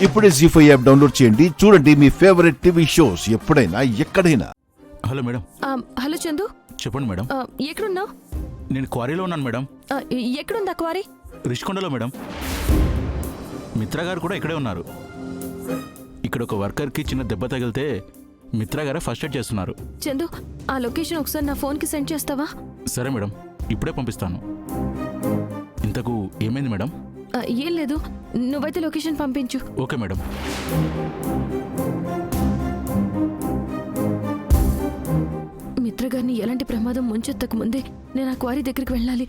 ఇప్పుడే జీ5 app download చేయండి. చూడండి మీ ఫేవరెట్ టీవీ షోస్ ఎప్పుడైనా ఎక్కడైనా. Hello madam. హలో చందు, చెప్పండి మేడం. ఎక్కడున్నావు? నేను క్వారీలో ఉన్నాను మేడం. ఎక్కడుందా క్వారీ? రిషికొండలో మేడం. మిత్ర గారు కూడా ఇక్కడే ఉన్నారు. ఇక్కడ ఒక వర్కర్కి చిన్న దెబ్బ తగిలితే మిత్ర గారే ఫస్ట్ ఎయిడ్ చేస్తున్నారు. చందు, ఆ లొకేషన్ ఒకసారి నా ఫోన్కి సెండ్ చేస్తావా? సరే మేడం, ఇప్పుడే పంపిస్తాను. ఇంతకు ఏమైంది మేడం? ఏం లేదు, నువ్వైతే లొకేషన్ పంపించు. Okay madam. మిత్ర గారిని ఎలాంటి ప్రమాదం ముంచెత్తకు ముందే నేను ఆ క్వారీ దగ్గరికి వెళ్ళాలి.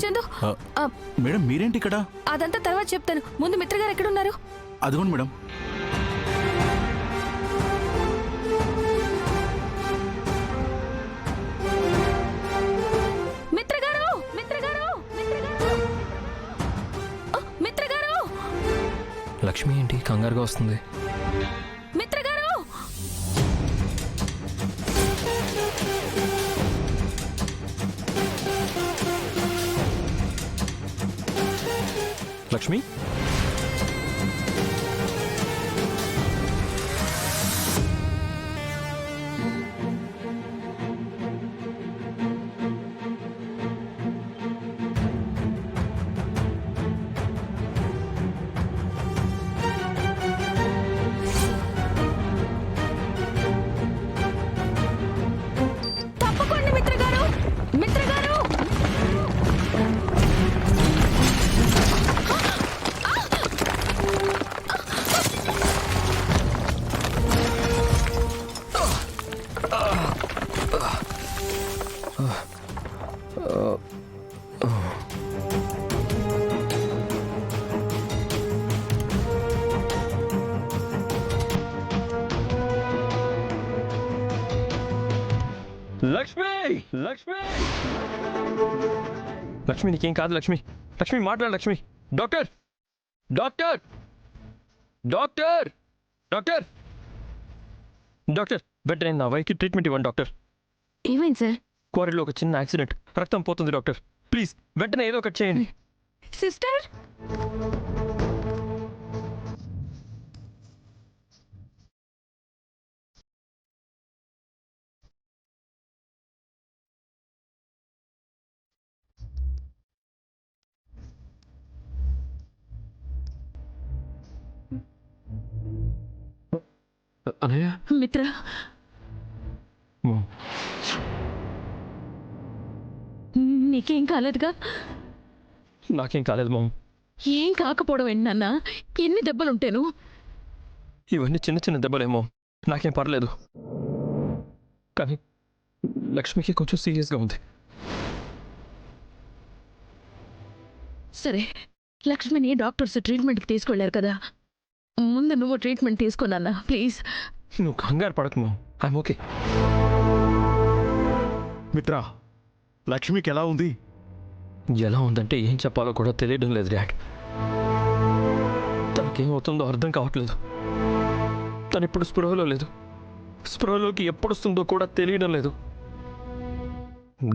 చందు, మేడం మీరేంటి ఇక్కడ? అదంతా తర్వాత చెప్తాను, ముందు మిత్ర గారు ఎక్కడున్నారు? అదిగోండి మేడం. మిత్ర గారు, మిత్ర గారు, మిత్ర గారు, మిత్ర గారు. లక్ష్మి ఏంటి కంగారుగా వస్తుంది? మిత్ర గారు, లక్ష్మి, తప్పకుండా మిత్ర గారు, మిత్ర గారు. లక్ష్మి, లక్ష్మి, లక్ష్మి నీకేం కాదు. లక్ష్మి, లక్ష్మి మాట్లాడు. Lakshmi, doctor, doctor, doctor, doctor, doctor, వెంటనే నా వైకి ట్రీట్మెంట్ ఇవ్వండి డాక్టర్. ఏమైంది సార్? క్వారీలో ఒక చిన్న యాక్సిడెంట్, రక్తం పోతుంది డాక్టర్. ప్లీజ్ వెంటనే ఏదో ఒకటి చేయండి. సిస్టర్, అనయ్య, మిత్ర, నీకేం కాలేదుగా? నాకేం కాలేదు మామ్. ఏం కాకపోవడం ఏంటి నాన్న? ఎన్ని దెబ్బలుంటేను? ఇవన్నీ చిన్న చిన్న దెబ్బలేమో, నాకేం పర్లేదు. కానీ లక్ష్మికి కొంచెం సీరియస్గా ఉంది. సరే, లక్ష్మిని డాక్టర్స్ ట్రీట్మెంట్కి తీసుకెళ్లారు కదా, ముందు నువ్వు ట్రీట్మెంట్ తీసుకున్నా ప్లీజ్. నువ్వు కంగారు పడకు మామ్, ఐఎమ్ ఓకే. మిత్ర, లక్ష్మికి ఎలా ఉంది? ఎలా ఉందంటే ఏం చెప్పాలో కూడా తెలియడం లేదు డాడ్. తనకేమవుతుందో అర్థం కావట్లేదు. తను ఇప్పుడు స్పృహలో లేదు. స్పృహలోకి ఎప్పుడు వస్తుందో కూడా తెలియడం లేదు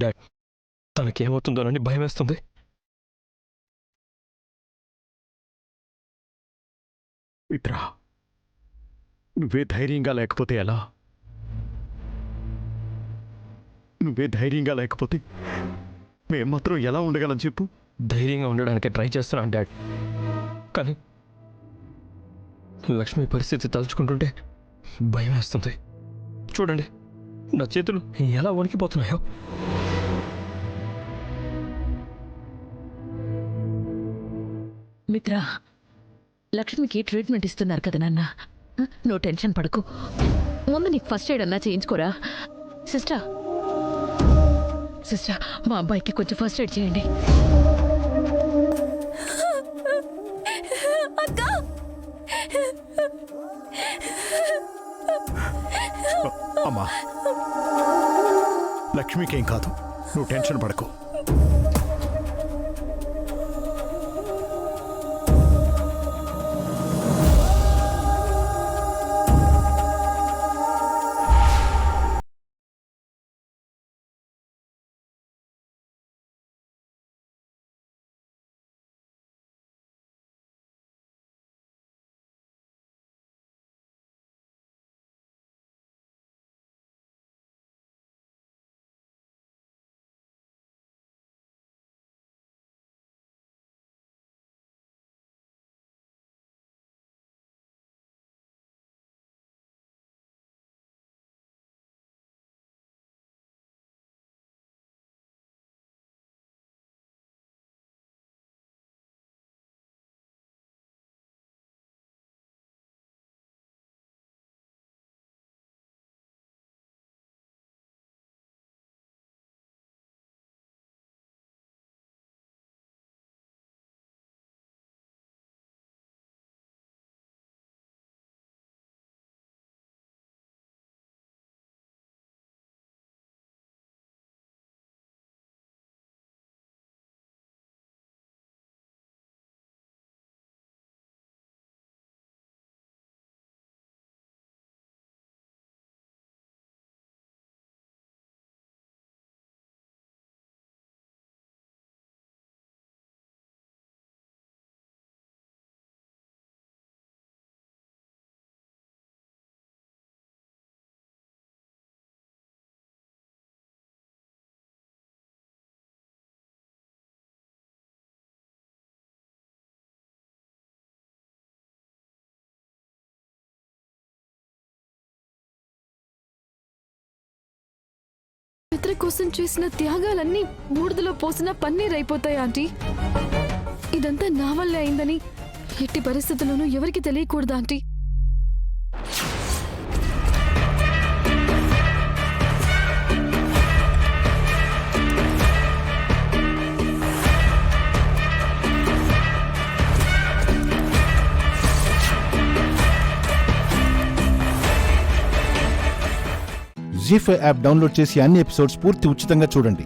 డాడ్. తనకేమవుతుందోనని భయం వేస్తుంది. మిత్ర, నువ్వే ధైర్యంగా లేకపోతే ఎలా? నువ్వే ధైర్యంగా లేకపోతే మేం మాత్రం ఎలా ఉండగలం చెప్పు? ధైర్యంగా ఉండడానికి ట్రై చేస్తున్నాను డాడ్, కానీ లక్ష్మి పరిస్థితి తలుచుకుంటుంటే భయం వేస్తుంది. చూడండి నా చేతులు ఎలా వణికిపోతున్నాయో. మిత్ర, లక్ష్మికి ట్రీట్మెంట్ ఇస్తున్నారు కదా నాన్న. నువ్వు టెన్షన్ పడకు. ముందు నీకు ఫస్ట్ ఎయిడ్ అన్నా చేయించుకోరా. సిస్టర్, సిస్టర్, మా అబ్బాయికి కొంచెం ఫస్ట్ ఎయిడ్ చేయండి. అమ్మా, లక్ష్మికేం కాదు, నువ్వు టెన్షన్ పడకు. మిత్ర కోసం చేసిన త్యాగాలన్నీ బూడిదలో పోసిన పన్నీర్ అయిపోతాయి ఆంటీ. ఇదంతా నా వల్లే అయిందని ఎట్టి పరిస్థితుల్లోనూ ఎవరికి తెలియకూడదు ఆంటీ. జీ5 యాప్ డౌన్లోడ్ చేసి అన్ని ఎపిసోడ్స్ పూర్తి ఉచితంగా చూడండి.